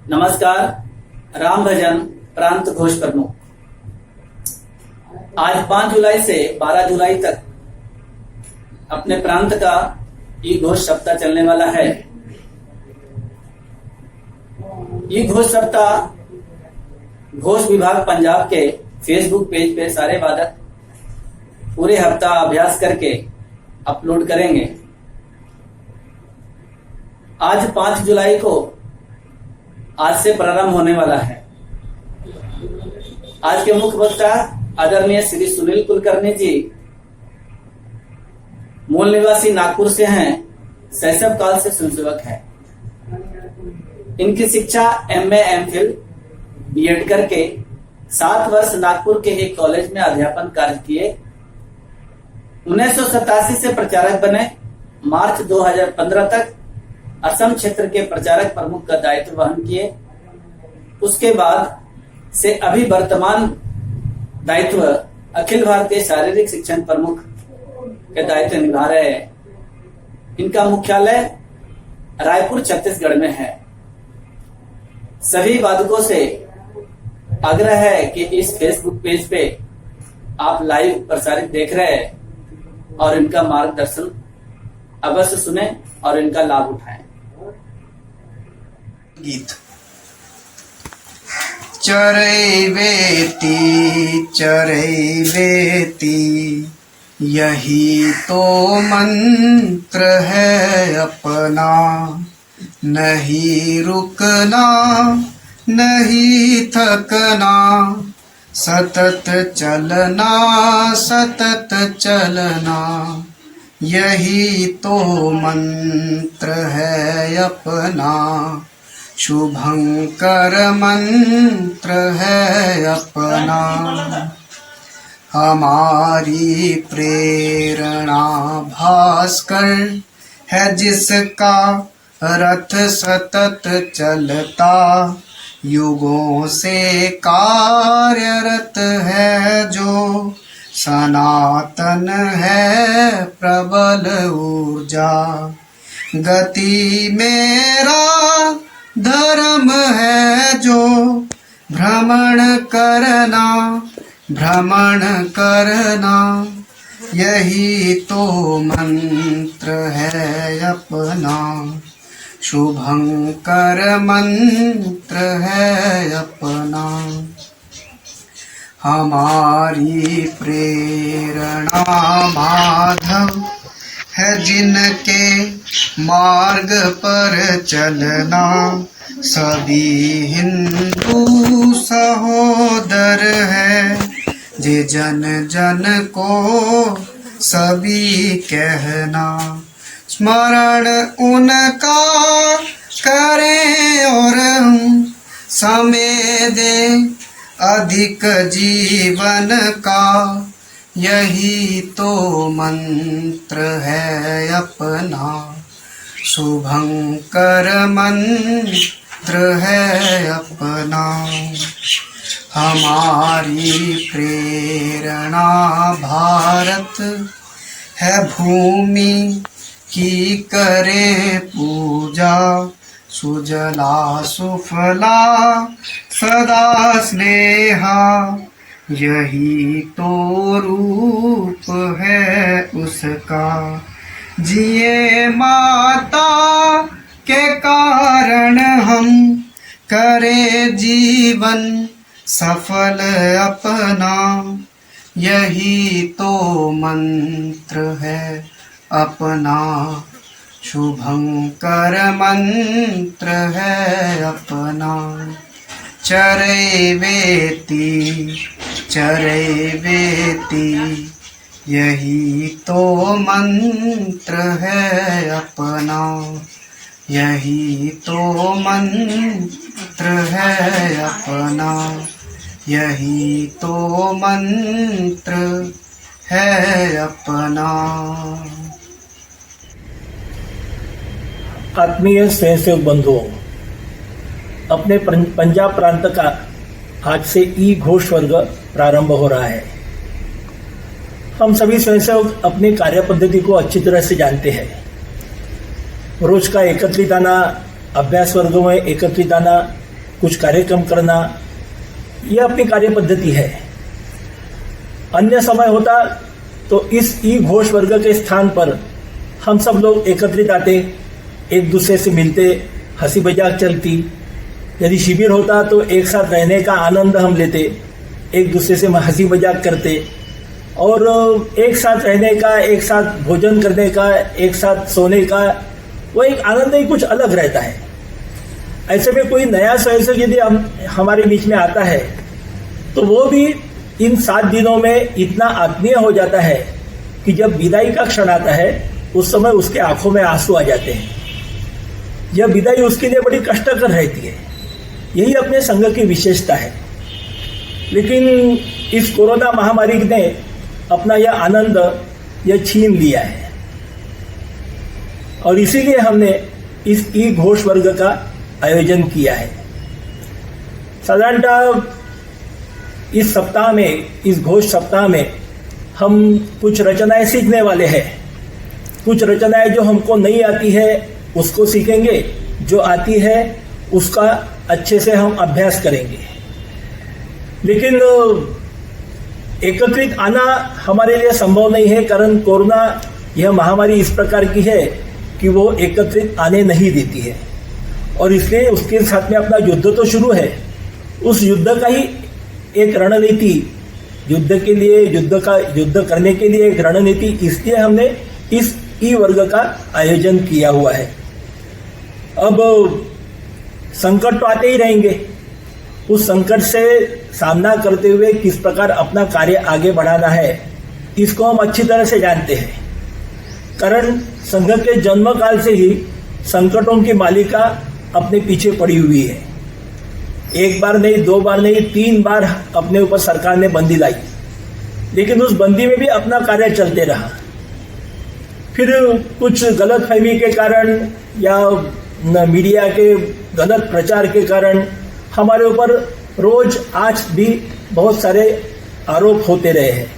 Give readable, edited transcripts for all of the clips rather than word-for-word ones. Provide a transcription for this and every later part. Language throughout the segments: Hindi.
नमस्कार। राम भजन प्रांत घोष प्रमुख। आज 5 जुलाई से 12 जुलाई तक अपने प्रांत का ई घोष सप्ताह चलने वाला है। ई घोष सप्ताह घोष विभाग पंजाब के फेसबुक पेज पे सारे वादक पूरे हफ्ता अभ्यास करके अपलोड करेंगे। आज 5 जुलाई को आज से प्रारंभ होने वाला है। आज के मुख्य वक्ता आदरणीय श्री सुनील कुलकर्णी जी मूल निवासी नागपुर से हैं, शैशव काल से स्वयंसेवक हैं। इनकी शिक्षा MA MPhil B.Ed करके 7 वर्ष नागपुर के एक कॉलेज में अध्यापन कार्य किए। 1987 से प्रचारक बने। मार्च 2015 तक असम क्षेत्र के प्रचारक प्रमुख का दायित्व वहन किए। उसके बाद से अभी वर्तमान दायित्व अखिल भारतीय शारीरिक शिक्षण प्रमुख के दायित्व निभा रहे हैं। इनका मुख्यालय रायपुर छत्तीसगढ़ में है। सभी वादकों से आग्रह है कि इस फेसबुक पेज पे आप लाइव प्रसारित देख रहे हैं और इनका मार्गदर्शन अवश्य सुने और इनका लाभ उठाएं। गीत। चरैवेति चरैवेति यही तो मंत्र है अपना, नहीं रुकना नहीं थकना, सतत चलना सतत चलना, यही तो मंत्र है अपना, शुभंकर मंत्र है अपना। हमारी प्रेरणा भास्कर है जिसका रथ सतत चलता, युगों से कार्यरत है जो, सनातन है प्रबल ऊर्जा, गति मेरा धर्म है जो, भ्रमण करना, यही तो मंत्र है अपना, शुभंकर मंत्र है अपना। हमारी प्रेरणा माधव है जिनके मार्ग पर चलना, सभी हिंदू सहोदर है, जे जन जन को सभी कहना, स्मरण उनका करें और हम समय दे अधिक जीवन का, यही तो मंत्र है अपना, शुभंकर मंत्र है अपना। हमारी प्रेरणा भारत है भूमि की करें पूजा, सुजला सुफला सदा स्नेहा, यही तो रूप है उसका, जिए माता के कारण हम, करे जीवन सफल अपना, यही तो मंत्र है अपना, शुभंकर मंत्र है अपना। चरैवेति चरैवेति यही तो मंत्र है अपना, यही तो मंत्र है अपना, यही तो मंत्र है अपना। आत्मीय स्वयंसेवक बंधुओं, अपने पंजाब प्रांत का आज से ई घोष वर्ग प्रारंभ हो रहा है। हम सभी स्वयंसेवक अपनी कार्य पद्धति को अच्छी तरह से जानते हैं। रोज का एकत्रित आना, अभ्यास वर्गों में एकत्रित आना, कुछ कार्यक्रम करना, यह अपनी कार्य पद्धति है। अन्य समय होता तो इस ई घोष वर्ग के स्थान पर हम सब लोग एकत्रित आते, एक दूसरे से मिलते, हंसी मजाक चलती। यदि शिविर होता तो एक साथ रहने का आनंद हम लेते, एक दूसरे से हंसी मजाक करते और एक साथ रहने का, एक साथ भोजन करने का, एक साथ सोने का, वो एक आनंद ही कुछ अलग रहता है। ऐसे में कोई नया स्वयंसेवक यदि हमारे बीच में आता है तो वो भी इन 7 दिनों में इतना आत्मीय हो जाता है कि जब विदाई का क्षण आता है उस समय उसके आंखों में आंसू आ जाते हैं। यह विदाई उसके लिए बड़ी कष्टकर रहती है। यही अपने संघ की विशेषता है। लेकिन इस कोरोना महामारी ने अपना यह आनंद यह छीन लिया है और इसीलिए हमने इस ई घोष वर्ग का आयोजन किया है। साधारणतः इस सप्ताह में, इस घोष सप्ताह में हम कुछ रचनाएं सीखने वाले हैं। कुछ रचनाएं जो हमको नहीं आती है उसको सीखेंगे, जो आती है उसका अच्छे से हम अभ्यास करेंगे। लेकिन एकत्रित आना हमारे लिए संभव नहीं है, कारण कोरोना यह महामारी इस प्रकार की है कि वो एकत्रित आने नहीं देती है और इसलिए उसके साथ में अपना युद्ध तो शुरू है। उस युद्ध का ही एक रणनीति, युद्ध के लिए, युद्ध करने के लिए एक रणनीति, इसलिए हमने इस ई वर्ग का आयोजन किया हुआ है। अब संकट तो आते ही रहेंगे, उस संकट से सामना करते हुए किस प्रकार अपना कार्य आगे बढ़ाना है इसको हम अच्छी तरह से जानते हैं। कारण संघ के जन्म काल से ही संकटों की मालिका अपने पीछे पड़ी हुई है। एक बार नहीं, 2 बार नहीं, 3 बार अपने ऊपर सरकार ने बंदी लाई, लेकिन उस बंदी में भी अपना कार्य चलते रहा। फिर कुछ गलतफहमी के कारण या मीडिया के गलत प्रचार के कारण हमारे ऊपर रोज आज भी बहुत सारे आरोप होते रहे हैं।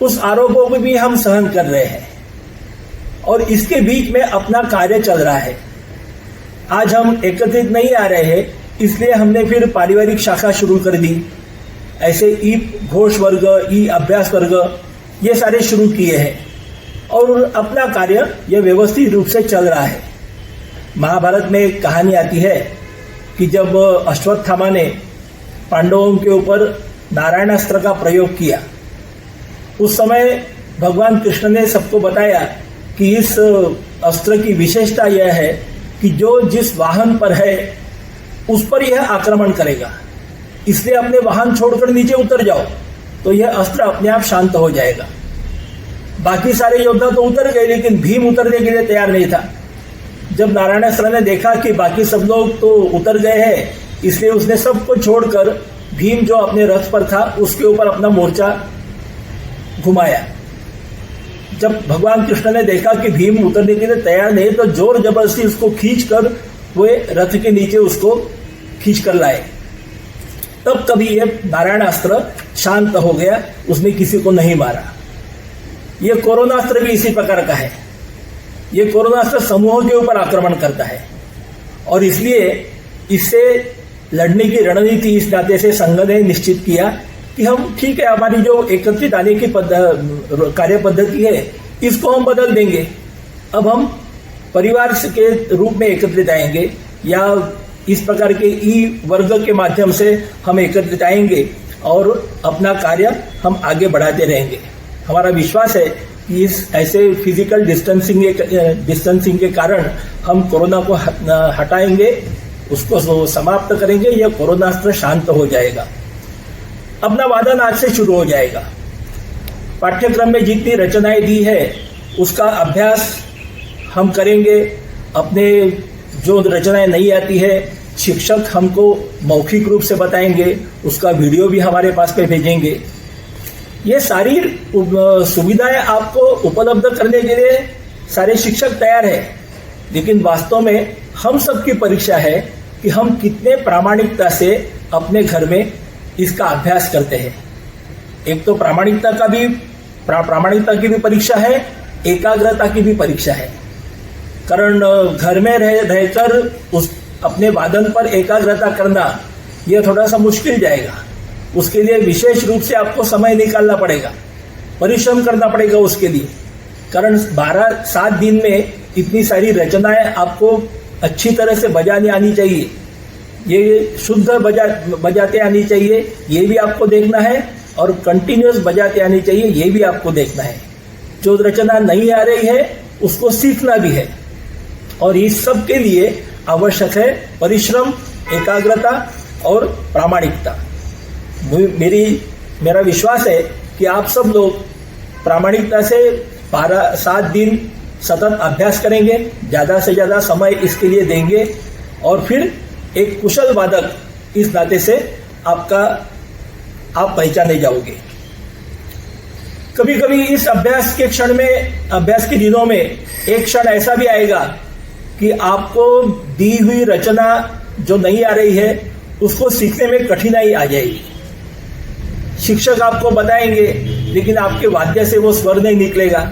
उस आरोपों को भी हम सहन कर रहे हैं और इसके बीच में अपना कार्य चल रहा है। आज हम एकत्रित नहीं आ रहे हैं, इसलिए हमने फिर पारिवारिक शाखा शुरू कर दी। ऐसे ई घोष वर्ग, ई अभ्यास वर्ग, ये सारे शुरू किए हैं और अपना कार्य यह व्यवस्थित रूप से चल रहा है। महाभारत में एक कहानी आती है कि जब अश्वत्थामा ने पांडवों के ऊपर नारायणास्त्र का प्रयोग किया, उस समय भगवान कृष्ण ने सबको बताया कि इस अस्त्र की विशेषता यह है कि जो जिस वाहन पर है उस पर यह आक्रमण करेगा, इसलिए अपने वाहन छोड़कर नीचे उतर जाओ तो यह अस्त्र अपने आप शांत हो जाएगा। बाकी सारे योद्धा तो उतर गए, लेकिन भीम उतरने के लिए तैयार नहीं था। जब नारायणास्त्र ने देखा कि बाकी सब लोग तो उतर गए हैं, इसलिए उसने सबको छोड़कर भीम जो अपने रथ पर था उसके ऊपर अपना मोर्चा घुमाया। जब भगवान कृष्ण ने देखा कि भीम उतरने के लिए तैयार नहीं, तो जोर जबरदस्ती उसको खींचकर वे रथ के नीचे उसको खींच कर लाए। तब कभी यह नारायणास्त्र शांत हो गया, उसने किसी को नहीं मारा। यह कोरोनास्त्र भी इसी प्रकार का है। यह कोरोनास्त्र समूहों के ऊपर आक्रमण करता है और इसलिए इससे लड़ने की रणनीति इस नाते से संघ ने निश्चित किया कि हम ठीक है, हमारी जो एकत्रित आने की कार्य पद्धति है इसको हम बदल देंगे। अब हम परिवार के रूप में एकत्रित आएंगे या इस प्रकार के ई वर्ग के माध्यम से हम एकत्रित आएंगे और अपना कार्य हम आगे बढ़ाते रहेंगे। हमारा विश्वास है कि इस ऐसे फिजिकल डिस्टेंसिंग के कारण हम कोरोना को हटाएंगे, उसको समाप्त करेंगे, यह कोरोनास्त्र शांत हो जाएगा। अपना वादन आज से शुरू हो जाएगा। पाठ्यक्रम में जितनी रचनाएं दी है उसका अभ्यास हम करेंगे। अपने जो रचनाएं नहीं आती है शिक्षक हमको मौखिक रूप से बताएंगे, उसका वीडियो भी हमारे पास पे भेजेंगे। ये सारी सुविधाएं आपको उपलब्ध करने के लिए सारे शिक्षक तैयार है, लेकिन वास्तव में हम सबकी परीक्षा है कि हम कितने प्रामाणिकता से अपने घर में इसका अभ्यास करते हैं। एक तो प्रामाणिकता की भी परीक्षा है, एकाग्रता की भी परीक्षा है। कारण घर में रहकर उस अपने वादन पर एकाग्रता करना यह थोड़ा सा मुश्किल जाएगा। उसके लिए विशेष रूप से आपको समय निकालना पड़ेगा, परिश्रम करना पड़ेगा उसके लिए। कारण 7 दिन में इतनी सारी रचनाएं आपको अच्छी तरह से बजाने आनी चाहिए, ये शुद्ध बजाते आनी चाहिए, ये भी आपको देखना है, और कंटिन्यूअस बजाते आनी चाहिए, ये भी आपको देखना है। जो रचना नहीं आ रही है उसको सीखना भी है, और इस सब के लिए आवश्यक है परिश्रम, एकाग्रता और प्रामाणिकता। मेरा विश्वास है कि आप सब लोग प्रामाणिकता से 7 दिन सतत अभ्यास करेंगे, ज्यादा से ज्यादा समय इसके लिए देंगे, और फिर एक कुशल वादक इस नाते से आप पहचाने जाओगे। कभी कभी इस अभ्यास के दिनों में एक क्षण ऐसा भी आएगा कि आपको दी हुई रचना जो नहीं आ रही है उसको सीखने में कठिनाई आ जाएगी। शिक्षक आपको बताएंगे लेकिन आपके वाद्य से वो स्वर नहीं निकलेगा।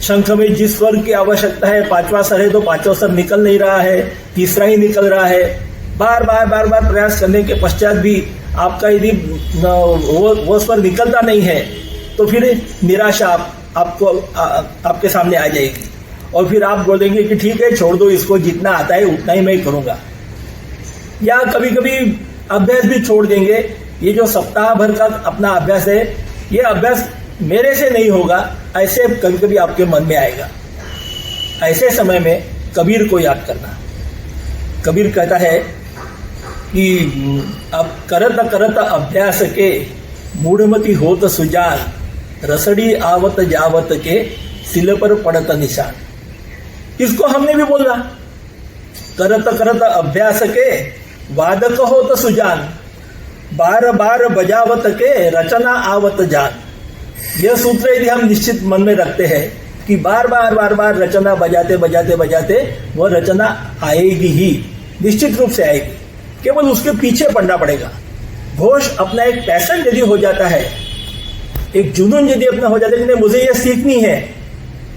शंख में जिस स्वर की आवश्यकता है 5वां स्वर है तो 5वां स्वर निकल नहीं रहा है, तीसरा ही निकल रहा है। बार बार प्रयास करने के पश्चात भी आपका यदि वो स्वर निकलता नहीं है तो फिर निराशा आपके सामने आ जाएगी, और फिर आप बोलेंगे कि ठीक है छोड़ दो इसको, जितना आता है उतना ही मैं करूंगा। या कभी कभी अभ्यास भी छोड़ देंगे। ये जो सप्ताह भर का अपना अभ्यास है, ये अभ्यास मेरे से नहीं होगा, ऐसे कभी कभी आपके मन में आएगा। ऐसे समय में कबीर को याद करना। कबीर कहता है कि अब करत अभ्यास के मूढ़मति होत सुजान, रसड़ी आवत जावत के सिल पर पड़त निशान। इसको हमने भी बोला, करत अभ्यास के वादक होत सुजान, बार बार बजावत के रचना आवत जान। यह सूत्र यदि हम निश्चित मन में रखते हैं कि बार बार रचना बजाते वह रचना आएगी ही, निश्चित रूप से आएगी। केवल उसके पीछे पड़ना पड़ेगा। घोष अपना एक पैशन यदि हो जाता है, एक जुनून यदि अपना हो जाता है कि मुझे यह सीखनी है,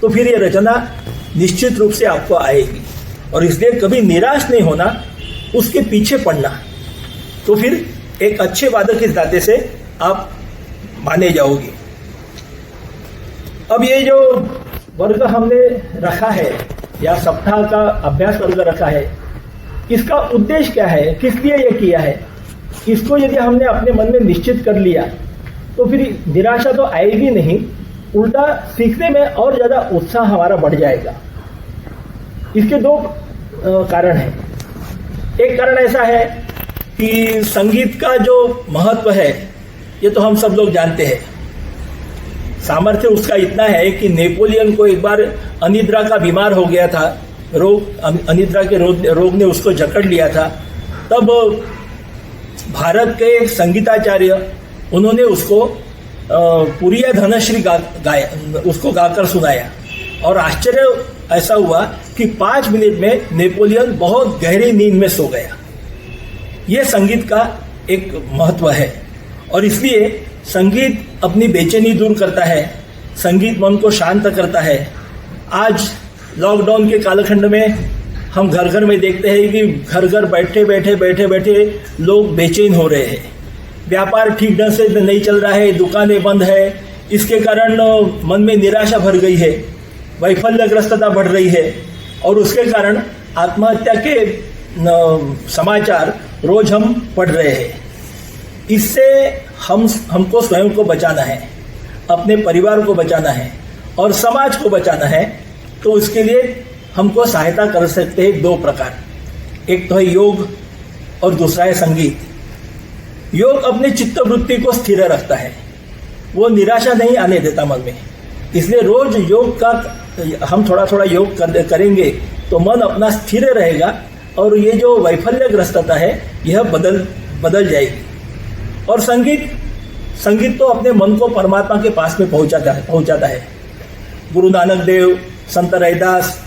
तो फिर यह रचना निश्चित रूप से आपको आएगी। और इसलिए कभी निराश नहीं होना, उसके पीछे पड़ना, तो फिर एक अच्छे वादक के नाते से आप माने जाओगे। अब ये जो वर्ग हमने रखा है या सप्ताह का अभ्यास वर्ग रखा है, इसका उद्देश्य क्या है, किस लिए ये किया है, इसको यदि हमने अपने मन में निश्चित कर लिया तो फिर निराशा तो आएगी नहीं, उल्टा सीखने में और ज्यादा उत्साह हमारा बढ़ जाएगा। इसके 2 कारण हैं। एक कारण ऐसा है कि संगीत का जो महत्व है ये तो हम सब लोग जानते हैं। सामर्थ्य उसका इतना है कि नेपोलियन को एक बार अनिद्रा का बीमार हो गया था, अनिद्रा के रोग ने उसको जकड़ लिया था। तब भारत के एक संगीताचार्य उन्होंने उसको पुरिया धनश्री उसको गाकर सुनाया, और आश्चर्य ऐसा हुआ कि 5 मिनट में नेपोलियन बहुत गहरी नींद में सो गया। ये संगीत का एक महत्व है, और इसलिए संगीत अपनी बेचैनी दूर करता है, संगीत मन को शांत करता है। आज लॉकडाउन के कालखंड में हम घर घर में देखते हैं कि घर घर बैठे लोग बेचैन हो रहे हैं। व्यापार ठीक ढंग से नहीं चल रहा है, दुकानें बंद है, इसके कारण मन में निराशा भर गई है, वैफल्यग्रस्तता बढ़ रही है, और उसके कारण आत्महत्या के समाचार रोज हम पढ़ रहे हैं। इससे हमको स्वयं को बचाना है, अपने परिवार को बचाना है और समाज को बचाना है। तो इसके लिए हमको सहायता कर सकते हैं 2 प्रकार, एक तो है योग और दूसरा है संगीत। योग अपने चित्त वृत्ति को स्थिर रखता है, वो निराशा नहीं आने देता मन में। इसलिए रोज योग का हम थोड़ा योग करेंगे तो मन अपना स्थिर रहेगा, और ये जो वैफल्यग्रस्तता है यह बदल जाएगी। और संगीत तो अपने मन को परमात्मा के पास में पहुंचाता है। गुरु नानक देव, संत रैदास,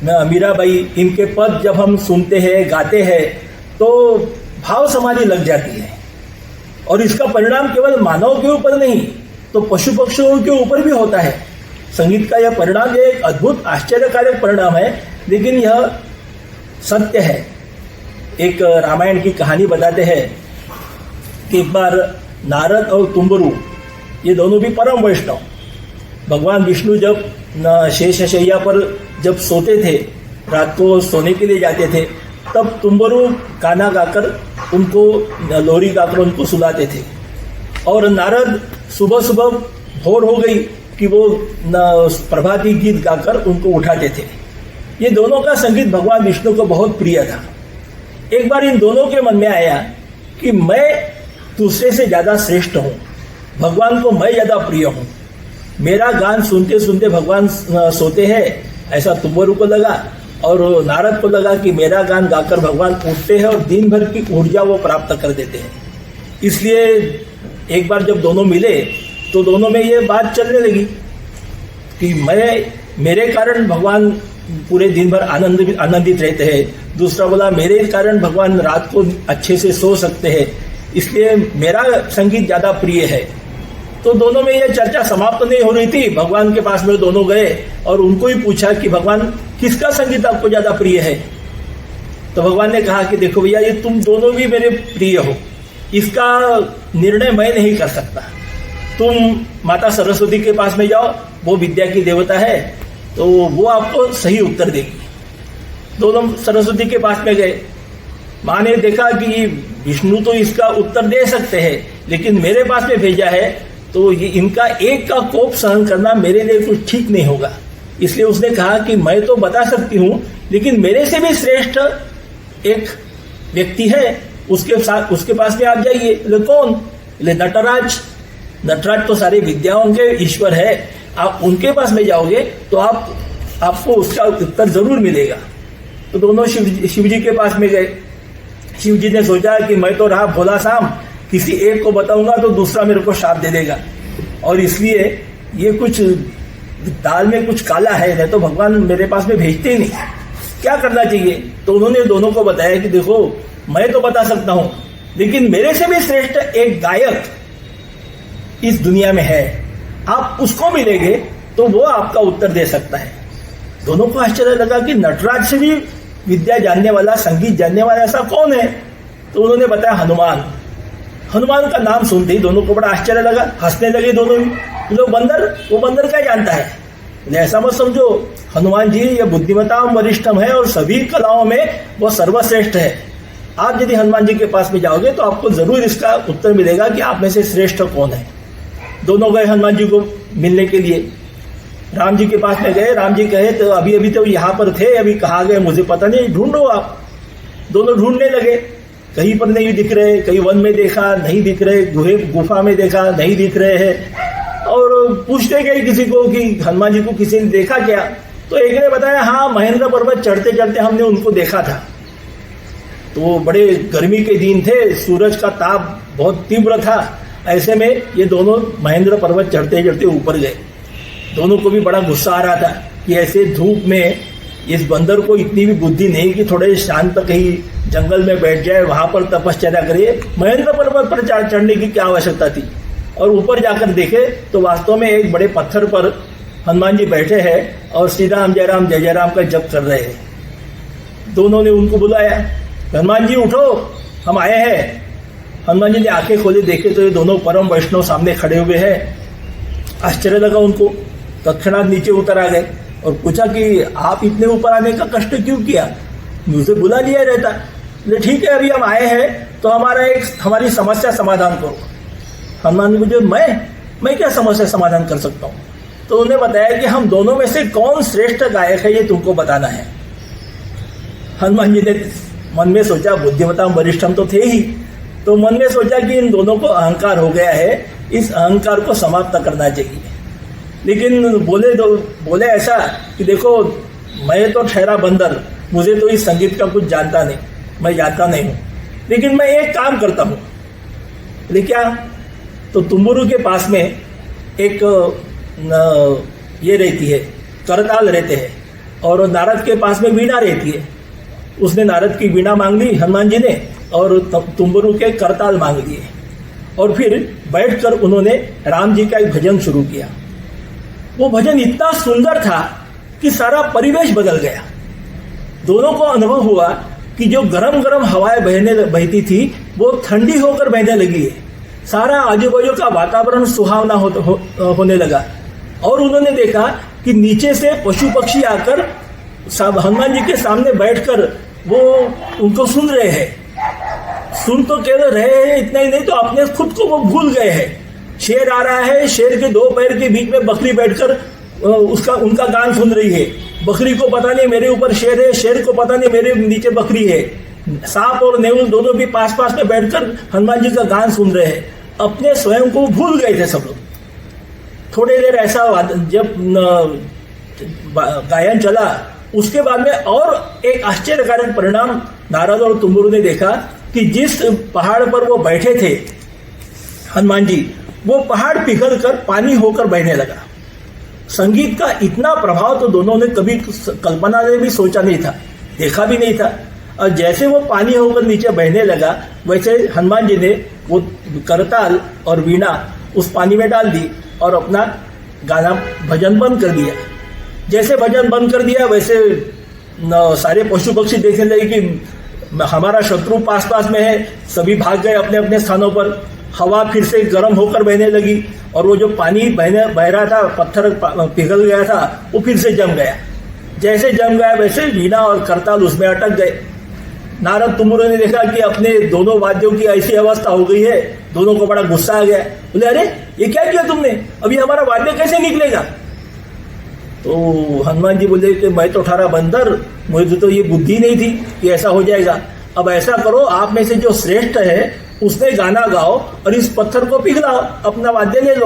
मीराबाई, इनके पद जब हम सुनते हैं, गाते हैं, तो भाव समाधि लग जाती है। और इसका परिणाम केवल मानव के ऊपर नहीं तो पशु पक्षियों के ऊपर भी होता है। संगीत का यह परिणाम एक अद्भुत आश्चर्यकारक परिणाम है लेकिन यह सत्य है। एक रामायण की कहानी बताते हैं कि एक बार नारद और तुम्बरु ये दोनों भी परम वैष्णव, भगवान विष्णु जब शेषशैया पर जब सोते थे, रात को सोने के लिए जाते थे, तब तुम्बरु गाना गाकर उनको लोरी गाकर उनको सुलाते थे। और नारद सुबह सुबह भोर हो गई कि वो प्रभाती गीत गाकर उनको उठाते थे। ये दोनों का संगीत भगवान विष्णु को बहुत प्रिय था। एक बार इन दोनों के मन में आया कि मैं दूसरे से ज्यादा श्रेष्ठ हूँ, भगवान को मैं ज्यादा प्रिय हूँ, मेरा गान सुनते सुनते भगवान सोते हैं, ऐसा तुम्बरु को लगा। और नारद को लगा कि मेरा गान गाकर भगवान उठते हैं और दिन भर की ऊर्जा वो प्राप्त कर देते हैं। इसलिए एक बार जब दोनों मिले तो दोनों में ये बात चलने लगी कि मेरे कारण भगवान पूरे दिन भर आनंदित रहते हैं। दूसरा बोला मेरे कारण भगवान रात को अच्छे से सो सकते हैं, इसलिए मेरा संगीत ज्यादा प्रिय है। तो दोनों में यह चर्चा समाप्त नहीं हो रही थी। भगवान के पास में दोनों गए और उनको ही पूछा कि भगवान किसका संगीत आपको ज्यादा प्रिय है। तो भगवान ने कहा कि देखो भैया, ये तुम दोनों भी मेरे प्रिय हो, इसका निर्णय मैं नहीं कर सकता। तुम माता सरस्वती के पास में जाओ, वो विद्या की देवता है, तो वो आपको सही उत्तर देगी। दोनों सरस्वती के पास में गए। माँ ने देखा कि विष्णु तो इसका उत्तर दे सकते हैं, लेकिन मेरे पास में भेजा है तो ये इनका एक का कोप सहन करना मेरे लिए कुछ ठीक नहीं होगा। इसलिए उसने कहा कि मैं तो बता सकती हूँ, लेकिन मेरे से भी श्रेष्ठ एक व्यक्ति है, उसके पास में आप जाइए। कौन? नटराज। नटराज तो सारे विद्याओं के ईश्वर है, आप उनके पास में जाओगे तो आपको उसका उत्तर जरूर मिलेगा। तो दोनों शिव जी के पास में गए। शिव जी ने सोचा कि मैं तो रहा भोला शाम, किसी एक को बताऊंगा तो दूसरा मेरे को शाप दे देगा, और इसलिए ये कुछ दाल में कुछ काला है, नहीं तो भगवान मेरे पास में भेजते ही नहीं, क्या करना चाहिए। तो उन्होंने दोनों को बताया कि देखो, मैं तो बता सकता हूं, लेकिन मेरे से भी श्रेष्ठ एक गायक इस दुनिया में है, आप उसको मिलेंगे तो वो आपका उत्तर दे सकता है। दोनों को आश्चर्य लगा कि नटराज से भी विद्या जानने वाला, संगीत जानने वाला ऐसा कौन है। तो उन्होंने बताया हनुमान। हनुमान का नाम सुनते ही दोनों को बड़ा आश्चर्य लगा, हंसने लगे दोनों ही। तो वो बंदर क्या जानता है? ऐसा मत समझो, हनुमान जी ये बुद्धिमताओं वरिष्ठम है और सभी कलाओं में वो सर्वश्रेष्ठ है। आप यदि हनुमान जी के पास में जाओगे तो आपको जरूर इसका उत्तर मिलेगा कि आप में से श्रेष्ठ कौन है। दोनों गए हनुमान जी को मिलने के लिए। राम जी के पास में गए। राम जी कहे तो अभी तो यहाँ पर थे, अभी कहाँ गए मुझे पता नहीं, ढूंढो आप। दोनों ढूंढने लगे, कहीं पर नहीं दिख रहे, कहीं वन में देखा नहीं दिख रहे, गुफा में देखा नहीं दिख रहे हैं। और पूछते गए किसी को कि हनुमान जी को किसी ने देखा क्या? तो एक ने बताया हाँ, महेंद्र पर्वत चढ़ते चढ़ते हमने उनको देखा था। तो बड़े गर्मी के दिन थे, सूरज का ताप बहुत तीव्र था, ऐसे में ये दोनों महेंद्र पर्वत चढ़ते चढ़ते ऊपर गए। दोनों को भी बड़ा गुस्सा आ रहा था कि ऐसे धूप में इस बंदर को इतनी भी बुद्धि नहीं कि थोड़े शांत कहीं जंगल में बैठ जाए, वहां पर तपश्चर्या करे। महेंद्र पर्वत पर चढ़ने की क्या आवश्यकता थी? और ऊपर जाकर देखे तो वास्तव में एक बड़े पत्थर पर हनुमान जी बैठे हैं और श्री राम जय राम का जप कर रहे हैं। दोनों ने उनको बुलाया, हनुमान जी उठो, हम आए हैं। हनुमान जी ने आंखें खोले, देखे तो ये दोनों परम वैष्णव सामने खड़े हुए हैं। आश्चर्य लगा उनको, तत्क्षणात नीचे उतर आ गए और पूछा कि आप इतने ऊपर आने का कष्ट क्यों किया? मुझे बुला लिया रहता। ठीक है, अभी हम आए हैं तो हमारी समस्या समाधान करो। हनुमान जी मुझे मैं क्या समस्या समाधान कर सकता हूँ? तो उन्हें बताया कि हम दोनों में से कौन श्रेष्ठ गायक है ये तुमको बताना है। हनुमान जी ने मन में सोचा, बुद्धिमता वरिष्ठम तो थे ही, तो मन में सोचा कि इन दोनों को अहंकार हो गया है, इस अहंकार को समाप्त करना चाहिए। लेकिन बोले ऐसा कि देखो, मैं तो ठहरा बंदर, मुझे तो इस संगीत का कुछ जानता नहीं, मैं जानता नहीं हूँ, लेकिन मैं एक काम करता हूँ। बोले क्या? तो तुम्बुरु के पास में एक ये रहती है, करताल रहते हैं, और नारद के पास में वीणा रहती है। उसने नारद की वीणा मांग ली हनुमान जी ने, और तुम्बुरु के करताल मांग लिए, और फिर बैठकर उन्होंने राम जी का एक भजन शुरू किया। वो भजन इतना सुंदर था कि सारा परिवेश बदल गया। दोनों को अनुभव हुआ कि जो गरम गरम हवाएं बहती थी वो ठंडी होकर बहने लगी है। सारा आजू बाजू का वातावरण सुहावना होने लगा और उन्होंने देखा कि नीचे से पशु पक्षी आकर हनुमान जी के सामने बैठकर वो उनको सुन रहे हैं। सुन तो केवल रहे हैं, इतना ही नहीं तो अपने खुद को वो भूल गए हैं। शेर आ रहा है, शेर के दो पैर के बीच में बकरी बैठकर उनका गान सुन रही है। बकरी को पता नहीं मेरे ऊपर शेर है, शेर को पता नहीं मेरे नीचे बकरी है। सांप और नेउल दोनों भी पास पास में बैठकर हनुमान जी का गान सुन रहे हैं। अपने स्वयं को भूल गए थे सब लोग। थोड़ी देर ऐसा जब गायन चला, उसके बाद में और एक आश्चर्यकारक परिणाम नारद और तुंबुरु ने देखा कि जिस पहाड़ पर वो बैठे थे हनुमान जी, वो पहाड़ पिघल कर पानी होकर बहने लगा। संगीत का इतना प्रभाव तो दोनों ने कभी कल्पना में भी सोचा नहीं था, देखा भी नहीं था। और जैसे वो पानी होकर नीचे बहने लगा, वैसे हनुमान जी ने वो करताल और वीणा उस पानी में डाल दी और अपना गाना भजन बंद कर दिया। जैसे भजन बंद कर दिया, वैसे सारे पशु पक्षी देखने लगे कि हमारा शत्रु पास पास में है। सभी भाग गए अपने अपने स्थानों पर। हवा फिर से गर्म होकर बहने लगी और वो जो पानी बह रहा था, पत्थर पिघल गया था, वो फिर से जम गया। जैसे जम गया वैसे वीणा और करताल उसमें अटक गए। नारद तुंबुरु ने देखा कि अपने दोनों वाद्यों की ऐसी अवस्था हो गई है, दोनों को बड़ा गुस्सा आ गया। बोले, अरे ये क्या किया तुमने, अभी हमारा वाद्य कैसे निकलेगा? तो हनुमान जी बोले कि मैं तो ठारा बंदर, मुझे तो ये बुद्धि नहीं थी कि ऐसा हो जाएगा। अब ऐसा करो, आप में से जो श्रेष्ठ है उसने गाना गाओ और इस पत्थर को पिघलाओ, अपना वाद्य ले लो।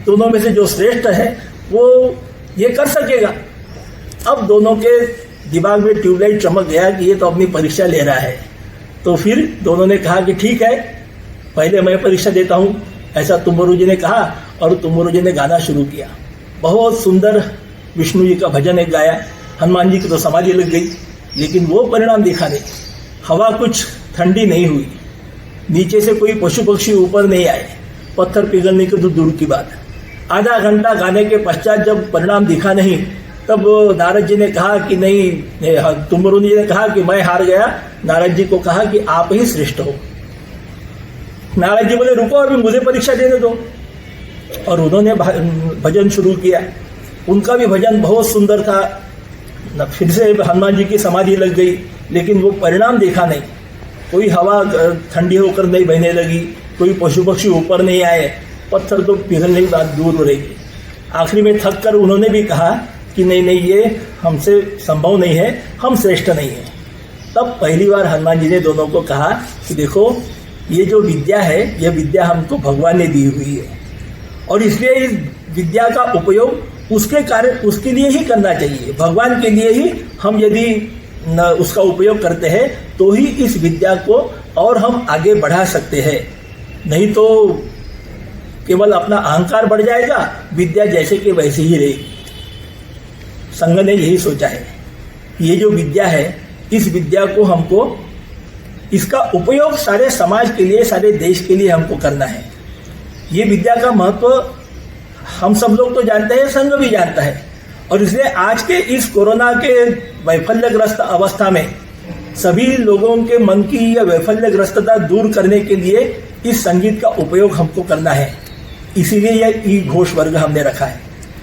दोनों में से जो श्रेष्ठ है वो ये कर सकेगा। अब दोनों के दिमाग में ट्यूबलाइट चमक गया कि ये तो अपनी परीक्षा ले रहा है। तो फिर दोनों ने कहा कि ठीक है, पहले मैं परीक्षा देता हूं, ऐसा तुंबुरु जी ने कहा और तुंबुरु जी ने गाना शुरू किया। बहुत सुंदर विष्णु जी का भजन एक गाया। हनुमान जी की तो समाधि लग गई, लेकिन वो परिणाम दिखा नहीं। हवा कुछ ठंडी नहीं हुई, नीचे से कोई पशु पक्षी ऊपर नहीं आए, पत्थर पिघलने की तो दूर की बात। आधा घंटा गाने के पश्चात जब परिणाम दिखा नहीं, तब नारद जी ने कहा कि नहीं, तुंबुरु जी ने कहा कि मैं हार गया। नारद जी को कहा कि आप ही श्रेष्ठ हो। नारद जी बोले, रुको अभी मुझे परीक्षा देने दो। और उन्होंने भजन शुरू किया। उनका भी भजन बहुत सुंदर था। फिर से हनुमान जी की समाधि लग गई, लेकिन वो परिणाम देखा नहीं। कोई हवा ठंडी होकर नहीं बहने लगी, कोई पशु पक्षी ऊपर नहीं आए, पत्थर तो पिघलने की बात दूर हो रही। आखिरी में थक कर उन्होंने भी कहा कि नहीं, ये हमसे संभव नहीं है, हम श्रेष्ठ नहीं है। तब पहली बार हनुमान जी ने दोनों को कहा कि देखो, ये जो विद्या है, यह विद्या हमको भगवान ने दी हुई है और इसलिए इस विद्या का उपयोग उसके लिए ही करना चाहिए। भगवान के लिए ही हम यदि उसका उपयोग करते हैं तो ही इस विद्या को और हम आगे बढ़ा सकते हैं। नहीं तो केवल अपना अहंकार बढ़ जाएगा, विद्या जैसे कि वैसे ही रहेगी। संघ ने यही सोचा है, ये जो विद्या है, इस विद्या को हमको, इसका उपयोग सारे समाज के लिए, सारे देश के लिए हमको करना है। ये विद्या का महत्व हम सब लोग तो जानते हैं, संघ भी जानता है। और इसलिए आज के इस कोरोना के वैफल्यग्रस्त अवस्था में सभी लोगों के मन की यह वैफल्यग्रस्तता दूर करने के लिए इस संगीत का उपयोग हमको करना है। इसीलिए यह ई घोष वर्ग हमने रखा है।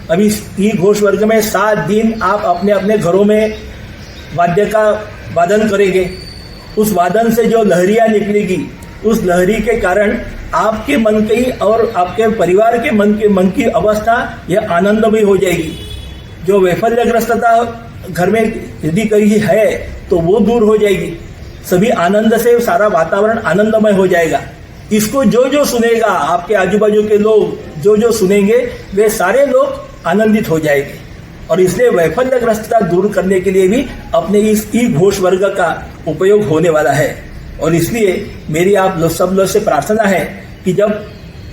अभी इस ई घोष वर्ग में 7 दिन आप अपने अपने घरों में वाद्य का वादन करेंगे। उस वादन से जो लहरियां निकलेगी, उस लहरी के कारण आपके मन की और आपके परिवार के मन की अवस्था यह आनंदमय हो जाएगी। जो वैफल्यग्रस्तता घर में यदि कहीं है तो वो दूर हो जाएगी। सभी आनंद से सारा वातावरण आनंदमय हो जाएगा। इसको जो जो सुनेगा, आपके आजू बाजू के लोग जो जो सुनेंगे, वे सारे लोग आनंदित हो जाएंगे। और इसलिए वैफल्यग्रस्तता दूर करने के लिए भी अपने इस ई घोष वर्ग का उपयोग होने वाला है। और इसलिए मेरी आप लोग सब लोग से प्रार्थना है कि जब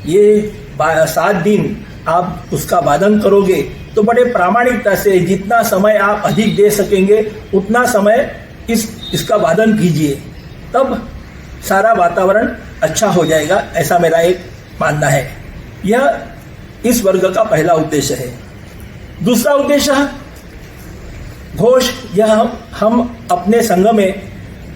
ये 7 दिन आप उसका वादन करोगे तो बड़े प्रामाणिकता से, जितना समय आप अधिक दे सकेंगे उतना समय इसका वादन कीजिए, तब सारा वातावरण अच्छा हो जाएगा। ऐसा मेरा एक मानना है। यह इस वर्ग का पहला उद्देश्य है। दूसरा उद्देश्य घोष यह हम अपने संघ में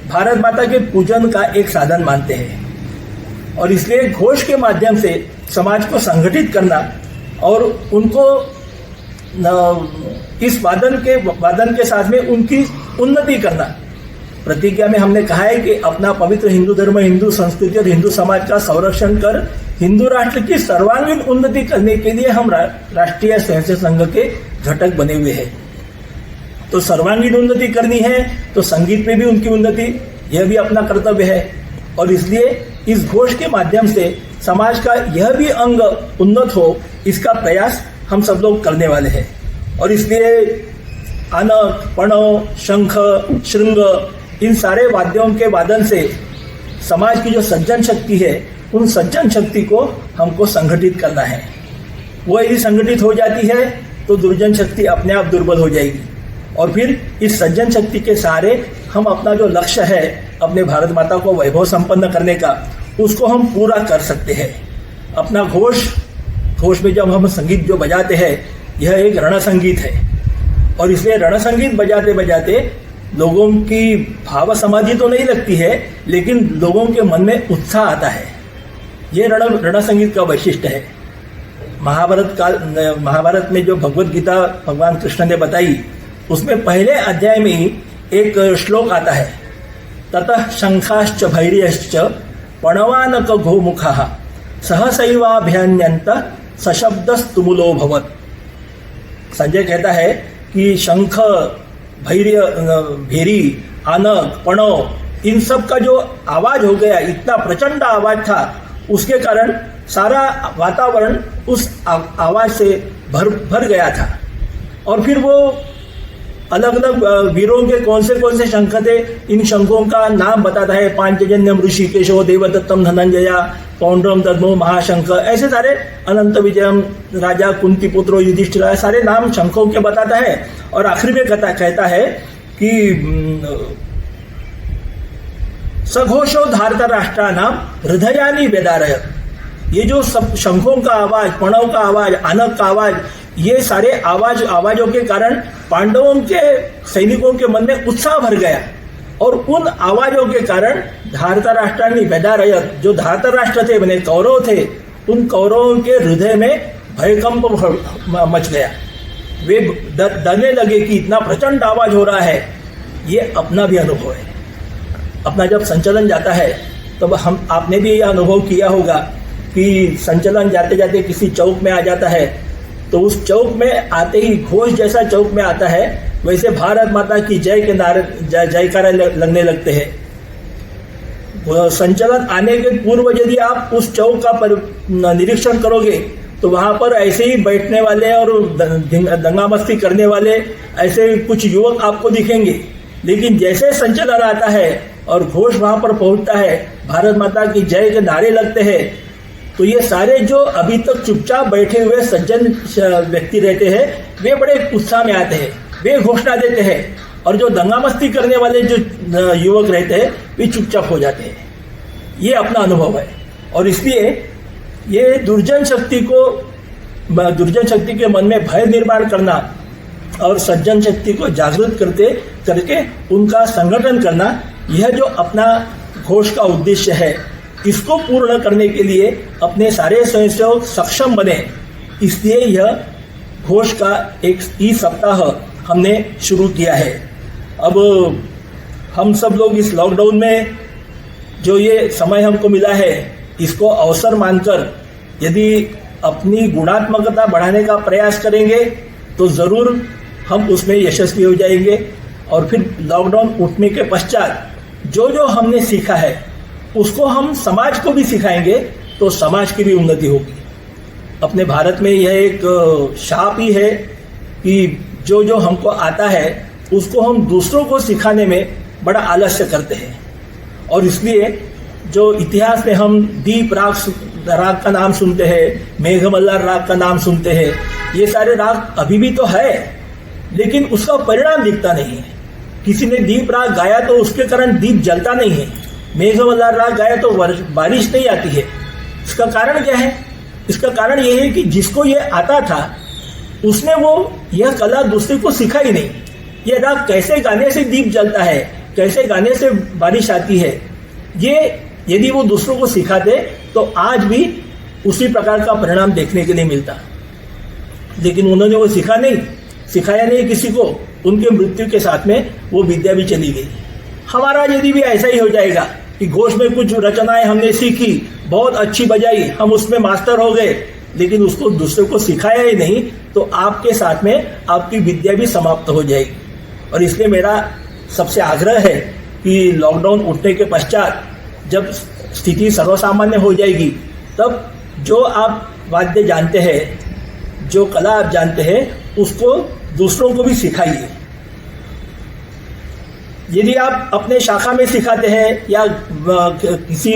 भारत माता के पूजन का एक साधन मानते हैं और इसलिए घोष के माध्यम से समाज को संगठित करना और उनको इस वादन के साथ में उनकी उन्नति करना। प्रतिज्ञा में हमने कहा है कि अपना पवित्र हिंदू धर्म, हिंदू संस्कृति और हिंदू समाज का संरक्षण कर हिंदू राष्ट्र की सर्वांगीण उन्नति करने के लिए हम राष्ट्रीय स्वयंसेवक संघ के घटक बने हुए हैं। तो सर्वांगीण उन्नति करनी है तो संगीत में भी उनकी उन्नति, यह भी अपना कर्तव्य है और इसलिए इस घोष के माध्यम से समाज का यह भी अंग उन्नत हो, इसका प्रयास हम सब लोग करने वाले हैं। और इसलिए आनक, पणव, शंख, श्रृंग, इन सारे वाद्यों के वादन से समाज की जो सज्जन शक्ति है, उन सज्जन शक्ति को हमको संगठित करना है। वो यदि संगठित हो जाती है तो दुर्जन शक्ति अपने आप दुर्बल हो जाएगी और फिर इस सज्जन शक्ति के सहारे हम अपना जो लक्ष्य है अपने भारत माता को वैभव संपन्न करने का, उसको हम पूरा कर सकते हैं। अपना घोष में जब हम संगीत जो बजाते हैं, यह एक रण संगीत है और इसलिए रण संगीत बजाते बजाते लोगों की भाव समाधि तो नहीं लगती है, लेकिन लोगों के मन में उत्साह आता है। ये रण संगीत का वैशिष्ट्य है। महाभारत में जो भगवत गीता भगवान कृष्ण ने बताई, उसमें पहले अध्याय में ही एक श्लोक आता है, ततः शंखाश्च भैर्यश्च पणवानक घोमुखः सहसैवाभ्यन्यन्त सशब्दस्तुमुलो भवत्। संजय कहता है कि शंख, भेरी, आनक, पणव, इन सब का जो आवाज हो गया, इतना प्रचंड आवाज था, उसके कारण सारा वातावरण उस आवाज से भर गया था। और फिर वो अलग अलग वीरों के कौन से शंख थे, इन शंखों का नाम बताता है। पांचजन्यम ऋषिकेशो, देवदत्तम धनंजया, पौंड्रम दद्मो महाशंख, ऐसे सारे, अनंत विजयम, राजा कुंती पुत्रो युधिष्ठिर, सारे नाम शंखों के बताता है। और आखिर में कहता है कि सघोषो धारत राष्ट्रानाम हृदयानि वेदारय। ये जो सब शंखों का आवाज, पणव का आवाज, आनक का आवाज, ये सारे आवाजों के कारण पांडवों के सैनिकों के मन में उत्साह भर गया और उन आवाजों के कारण धारत राष्ट्रानि वेदारयत, जो धारत राष्ट्र थे, मैंने कौरव थे, उन कौरवों के हृदय में भयकंप मच गया। वे डरने लगे कि इतना प्रचंड आवाज हो रहा है। ये अपना भी अनुभव है। अपना जब संचलन जाता है तब आपने भी यह अनुभव किया होगा कि संचलन जाते जाते किसी चौक में आ जाता है, तो उस चौक में आते ही घोष जैसा चौक में आता है, वैसे भारत माता की जय के नारे, जयकारा लगने लगते हैं। संचलन आने के पूर्व यदि आप उस चौक का निरीक्षण करोगे तो वहां पर ऐसे ही बैठने वाले और दंगा मस्ती करने वाले ऐसे कुछ युवक आपको दिखेंगे। लेकिन जैसे संचलन आता है और घोष वहां पर पहुंचता है, भारत माता की जय के नारे लगते हैं, तो ये सारे जो अभी तक चुपचाप बैठे हुए सज्जन व्यक्ति रहते हैं, वे बड़े उत्साह में आते हैं, वे घोषणा देते हैं। और जो दंगा मस्ती करने वाले जो युवक रहते हैं, वे चुपचाप हो जाते हैं। ये अपना अनुभव है। और इसलिए ये दुर्जन शक्ति के मन में भय निर्माण करना और सज्जन शक्ति को जागृत करके उनका संगठन करना, यह जो अपना घोष का उद्देश्य है, इसको पूर्ण करने के लिए अपने सारे स्वयंसेवक सक्षम बने। इसलिए यह घोष का एक ई सप्ताह हमने शुरू किया है। अब हम सब लोग इस लॉकडाउन में जो ये समय हमको मिला है, इसको अवसर मानकर यदि अपनी गुणात्मकता बढ़ाने का प्रयास करेंगे तो जरूर हम उसमें यशस्वी हो जाएंगे। और फिर लॉकडाउन उठने के पश्चात जो जो हमने सीखा है उसको हम समाज को भी सिखाएंगे, तो समाज की भी उन्नति होगी। अपने भारत में यह एक शाप ही है कि जो जो हमको आता है उसको हम दूसरों को सिखाने में बड़ा आलस्य करते हैं। और इसलिए जो इतिहास में हम दीप राग का नाम सुनते हैं, मेघमल्लार राग का नाम सुनते हैं, ये सारे राग अभी भी तो है, लेकिन उसका परिणाम दिखता नहीं है। किसी ने दीप राग गाया तो उसके कारण दीप जलता नहीं है, मेघमल्लार राग गाया तो बारिश नहीं आती है। इसका कारण क्या है? इसका कारण यह है कि जिसको ये आता था उसने वो यह कला दूसरे को सिखाई नहीं, ये राग कैसे गाने से दीप जलता है, कैसे गाने से बारिश आती है, ये यदि वो दूसरों को सिखाते तो आज भी उसी प्रकार का परिणाम देखने के लिए मिलता। लेकिन उन्होंने वो सिखाया नहीं किसी को, उनके मृत्यु के साथ में वो विद्या भी चली गई। हमारा यदि भी ऐसा ही हो जाएगा कि घोष में कुछ रचनाएं हमने सीखी, बहुत अच्छी बजाई, हम उसमें मास्टर हो गए, लेकिन उसको दूसरे को सिखाया ही नहीं, तो आपके साथ में आपकी विद्या भी समाप्त हो जाएगी। और इसलिए मेरा सबसे आग्रह है कि लॉकडाउन उठने के पश्चात जब स्थिति सर्वसामान्य हो जाएगी, तब जो आप वाद्य जानते हैं, जो कला आप जानते हैं, उसको दूसरों को भी सिखाइए। यदि आप अपने शाखा में सिखाते हैं या किसी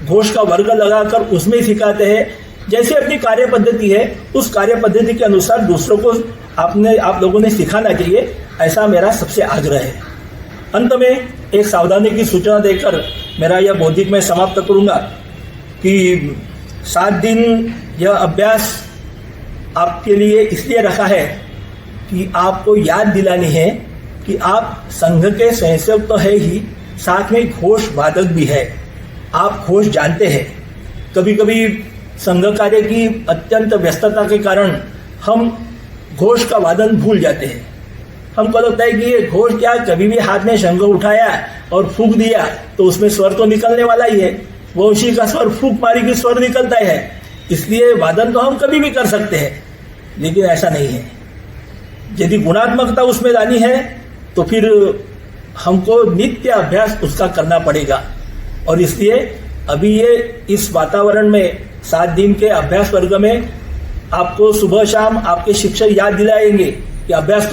घोष का वर्ग लगाकर उसमें सिखाते हैं, जैसे अपनी कार्य पद्धति है उस कार्य पद्धति के अनुसार दूसरों को आप लोगों ने सिखाना चाहिए, ऐसा मेरा सबसे आग्रह है। अंत में एक सावधानी की सूचना देकर मेरा यह बौद्धिक मैं समाप्त करूंगा कि 7 दिन यह अभ्यास आपके लिए इसलिए रखा है कि आपको याद दिलानी है कि आप संघ के स्वयंसेवक तो है ही, साथ में घोष वादक भी है। आप घोष जानते हैं। कभी कभी संघ कार्य की अत्यंत व्यस्तता के कारण हम घोष का वादन भूल जाते हैं। हमको लगता है कि ये घोष क्या, कभी भी हाथ में शंख उठाया और फूंक दिया तो उसमें स्वर तो निकलने वाला ही है, वंशी का स्वर फूंक मारी की स्वर निकलता है, इसलिए वादन तो हम कभी भी कर सकते हैं। लेकिन ऐसा नहीं है। यदि गुणात्मकता उसमें लानी है तो फिर हमको नित्य अभ्यास उसका करना पड़ेगा। और इसलिए अभी ये इस वातावरण में 7 दिन के अभ्यास वर्ग में आपको सुबह शाम आपके शिक्षक याद दिलाएंगे कि अभ्यास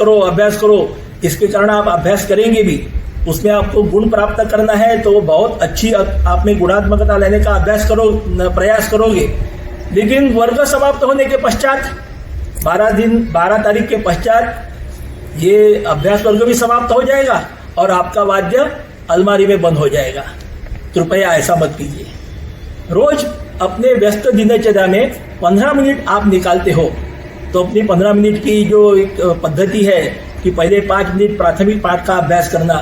करो। इसके कारण आप अभ्यास करेंगे भी, उसमें आपको गुण प्राप्त करना है तो बहुत अच्छी आप में गुणात्मकता लेने का प्रयास करोगे। लेकिन वर्ग समाप्त होने के पश्चात 12 तारीख के पश्चात ये अभ्यास वर्ग भी समाप्त हो जाएगा और आपका वाद्य अलमारी में बंद हो जाएगा। कृपया ऐसा मत कीजिए। रोज अपने व्यस्त दिनचर्या में 15 मिनट आप निकालते हो तो अपनी 15 मिनट की जो एक पद्धति है कि पहले 5 मिनट प्राथमिक पाठ का अभ्यास करना,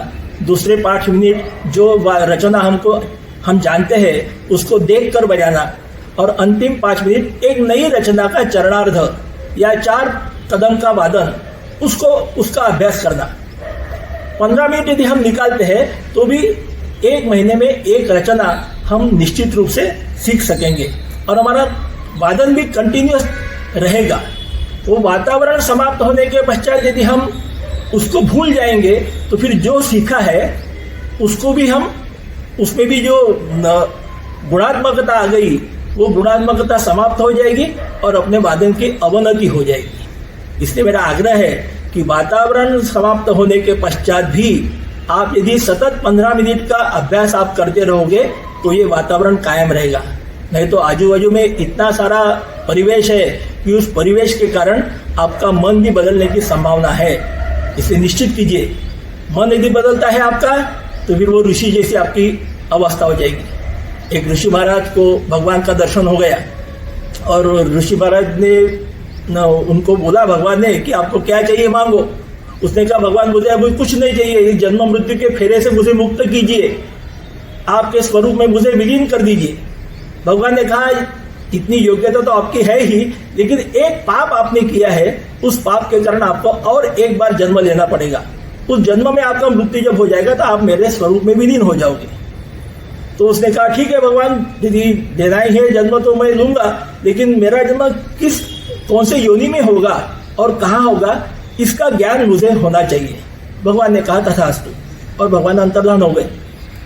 दूसरे 5 मिनट जो रचना हम जानते हैं उसको देख कर बजाना, और अंतिम 5 मिनट एक नई रचना का चरणार्ध या 4 कदम का वादन, उसका अभ्यास करना। 15 मिनट यदि हम निकालते हैं तो भी 1 महीने में एक रचना हम निश्चित रूप से सीख सकेंगे और हमारा वादन भी कंटिन्यूअस रहेगा। तो वातावरण समाप्त होने के पश्चात यदि हम उसको भूल जाएंगे तो फिर जो सीखा है उसको भी हम, उसमें भी जो गुणात्मकता आ गई वो गुणात्मकता समाप्त हो जाएगी और अपने वादन की अवनति हो जाएगी। इसलिए मेरा आग्रह है कि वातावरण समाप्त होने के पश्चात भी आप यदि सतत 15 मिनट का अभ्यास आप करते रहोगे तो ये वातावरण कायम रहेगा। नहीं तो आजू बाजू में इतना सारा परिवेश है कि उस परिवेश के कारण आपका मन भी बदलने की संभावना है। इसे निश्चित कीजिए। मन यदि बदलता है आपका तो फिर वो ऋषि जैसी आपकी अवस्था हो जाएगी। एक ऋषि महाराज को भगवान का दर्शन हो गया और ऋषि महाराज ने उनको बोला भगवान ने कि आपको क्या चाहिए मांगो। उसने कहा भगवान मुझे अब कुछ नहीं चाहिए, इस जन्म मृत्यु के फेरे से मुझे मुक्त कीजिए, आपके स्वरूप में मुझे विलीन कर दीजिए। भगवान ने कहा इतनी योग्यता तो आपकी है ही, लेकिन एक पाप आपने किया है, उस पाप के कारण आपको और एक बार जन्म लेना पड़ेगा। उस जन्म में आपका मृत्यु जब हो जाएगा तो आप मेरे स्वरूप में विलीन हो जाओगे। तो उसने कहा ठीक है भगवान, यदि देना ही है जन्म तो मैं लूंगा, लेकिन मेरा जन्म कौन से योनि में होगा और कहाँ होगा इसका ज्ञान मुझे होना चाहिए। भगवान ने कहा तथास्तु, और भगवान अंतर्धान हो गए।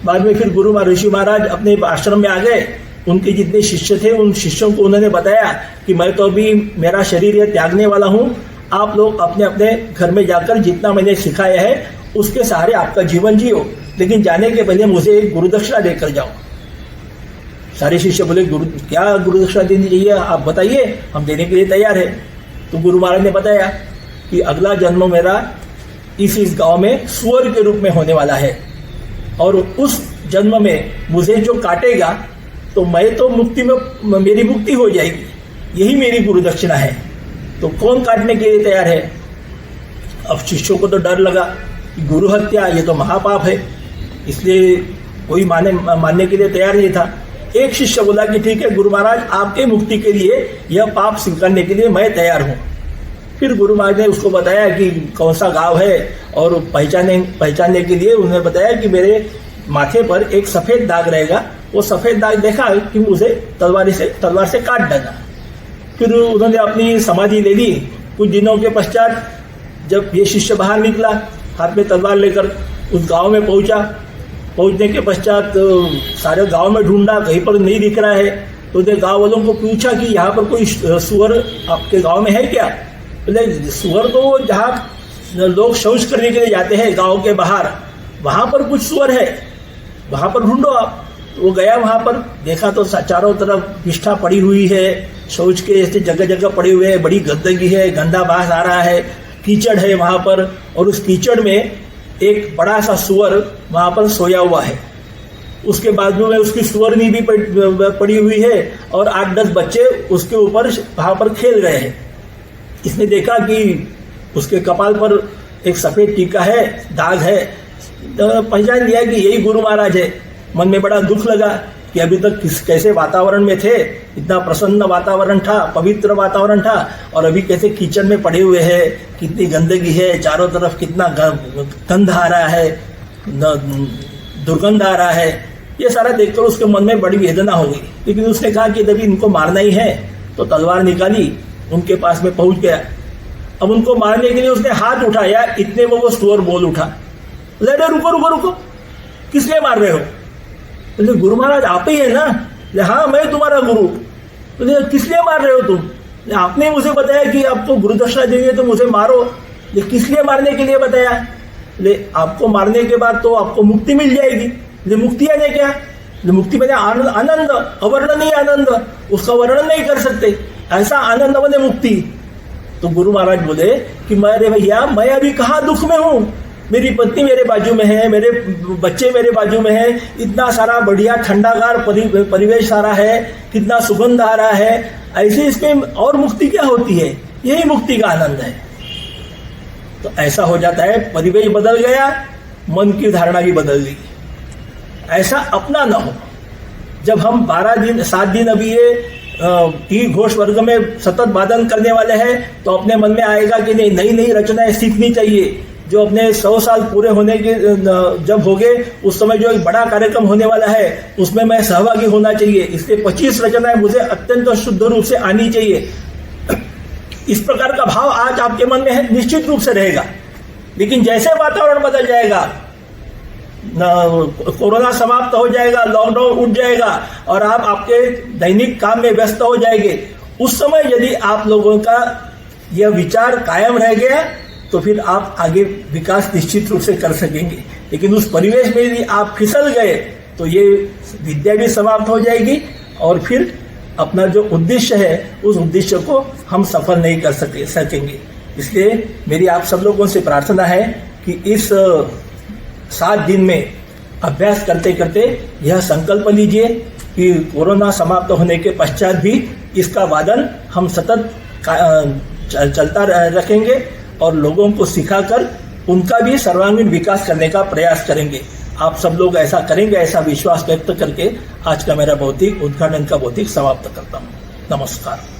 बाद में फिर गुरु ऋषि महाराज अपने आश्रम में आ गए। उनके जितने शिष्य थे उन शिष्यों को उन्होंने बताया कि मैं तो अभी मेरा शरीर ये त्यागने वाला हूँ, आप लोग अपने अपने घर में जाकर जितना मैंने सिखाया है उसके सहारे आपका जीवन जियो, लेकिन जाने के पहले मुझे एक गुरुदक्षिणा देकर जाओ। सारे शिष्य बोले क्या गुरुदक्षिणा देनी चाहिए, आप बताइए, हम देने के लिए तैयार है। तो गुरु महाराज ने बताया कि अगला जन्म मेरा इस गांव में सुअर के रूप में होने वाला है और उस जन्म में मुझे जो काटेगा तो मैं तो मुक्ति में, मेरी मुक्ति हो जाएगी, यही मेरी गुरुदक्षिणा है। तो कौन काटने के लिए तैयार है? अब शिष्यों को तो डर लगा कि गुरु हत्या ये तो महापाप है, इसलिए कोई मानने के लिए तैयार नहीं था। एक शिष्य बोला कि ठीक है गुरु महाराज, आपके मुक्ति के लिए यह पाप स्वीकारने के लिए मैं तैयार हूँ। फिर गुरु महाराज ने उसको बताया कि कौन सा गांव है, और पहचानने के लिए उन्होंने बताया कि मेरे माथे पर एक सफेद दाग रहेगा। वो सफेद दाग देखा कि उसे तलवार से काट डाला। फिर उन्होंने अपनी समाधि ले ली। कुछ दिनों के पश्चात जब ये शिष्य बाहर निकला हाथ में तलवार लेकर, उस गांव में पहुंचने के पश्चात सारे गांव में ढूंढा, कहीं पर नहीं दिख रहा है। तो उसने गांव वालों को पूछा कि यहाँ पर कोई सुअर आपके गांव में है क्या? बोले सुअर तो वो जहाँ लोग शौच करने के लिए जाते हैं गांव के बाहर, वहां पर कुछ सुअर है, वहां पर ढूंढो आप। वो गया वहां पर, देखा तो चारों तरफ विष्ठा पड़ी हुई है, शौच के ऐसे जगह जगह पड़े हुए हैं, बड़ी गंदगी है, गंदा बास आ रहा है, कीचड़ है वहां पर, और उस कीचड़ में एक बड़ा सा सुअर वहां पर सोया हुआ है। उसके बाजू में उसकी सुअरनी भी पड़ी हुई है, और 8-10 बच्चे उसके ऊपर वहां पर खेल रहे हैं। इसने देखा कि उसके कपाल पर एक सफेद टीका है, दाग है, तो पहचान लिया कि यही गुरु महाराज है। मन में बड़ा दुख लगा कि अभी तक कैसे वातावरण में थे, इतना प्रसन्न वातावरण था, पवित्र वातावरण था, और अभी कैसे कीचड़ में पड़े हुए हैं, कितनी गंदगी है, चारों तरफ कितना गंध आ रहा है, दुर्गंध आ रहा है। ये सारा देखकर उसके मन में बड़ी वेदना हो गई। लेकिन उसने कहा कि जब इनको मारना ही है, तो तलवार निकाली, उनके पास में पहुंच गया। अब उनको मारने के लिए उसने हाथ उठाया, इतने वो सुअर बोल उठा, बोले रुको रुको रुको, किस लिए मार रहे हो? बोले गुरु महाराज आप ही है ना? हाँ मैं तुम्हारा गुरु। बोले किस लिए मार रहे हो तुम? आपने मुझे बताया कि आपको गुरु दक्षिणा देंगे तो मुझे मारो। ये किस लिए मारने के लिए बताया? बोले आपको मारने के बाद तो आपको मुक्ति मिल जाएगी। बोले मुक्ति यानी क्या? मुक्ति मैंने आनंद, अवर्णनीय आनंद, उसका वर्णन नहीं कर सकते, ऐसा आनंद मैंने मुक्ति। तो गुरु महाराज बोले कि मेरे भैया मैं अभी कहाँ दुख में हूँ, मेरी पत्नी मेरे बाजू में है, मेरे बच्चे मेरे बाजू में है, इतना सारा बढ़िया ठंडागार परिवेश सारा है, कितना सुगंध आ रहा है, ऐसे इसमें और मुक्ति क्या होती है? यही मुक्ति का आनंद है। तो ऐसा हो जाता है, परिवेश बदल गया, मन की धारणा भी बदल गई। ऐसा अपना न हो। जब हम 7 दिन अभी ये घोष वर्ग में सतत वादन करने वाले हैं, तो अपने मन में आएगा कि नहीं, नई नई रचनाएं सीखनी चाहिए। जो अपने 100 साल पूरे होने के जब हो गए, उस समय जो एक बड़ा कार्यक्रम होने वाला है, उसमें मैं सहभागी होना चाहिए। इसलिए 25 रचनाएं मुझे अत्यंत शुद्ध रूप से आनी चाहिए। इस प्रकार का भाव आज आपके मन में है, निश्चित रूप से रहेगा। लेकिन जैसे वातावरण बदल जाएगा, कोरोना समाप्त हो जाएगा, लॉकडाउन उठ जाएगा, और आप आपके दैनिक काम में व्यस्त हो जाएंगे, उस समय यदि आप लोगों का यह विचार कायम रह गया, तो फिर आप आगे विकास निश्चित रूप से कर सकेंगे। लेकिन उस परिवेश में यदि आप फिसल गए, तो ये विद्या भी समाप्त हो जाएगी, और फिर अपना जो उद्देश्य है, उस उद्देश्य को हम सफल नहीं कर सकेंगे। इसलिए मेरी आप सब लोगों से प्रार्थना है कि इस 7 दिन में अभ्यास करते करते यह संकल्प लीजिए कि कोरोना समाप्त होने के पश्चात भी इसका वादन हम सतत चलता रखेंगे, और लोगों को सिखाकर उनका भी सर्वांगीण विकास करने का प्रयास करेंगे। आप सब लोग ऐसा करेंगे, ऐसा विश्वास व्यक्त करके आज का मेरा भौतिक उद्घाटन का भौतिक समाप्त करता हूँ। नमस्कार।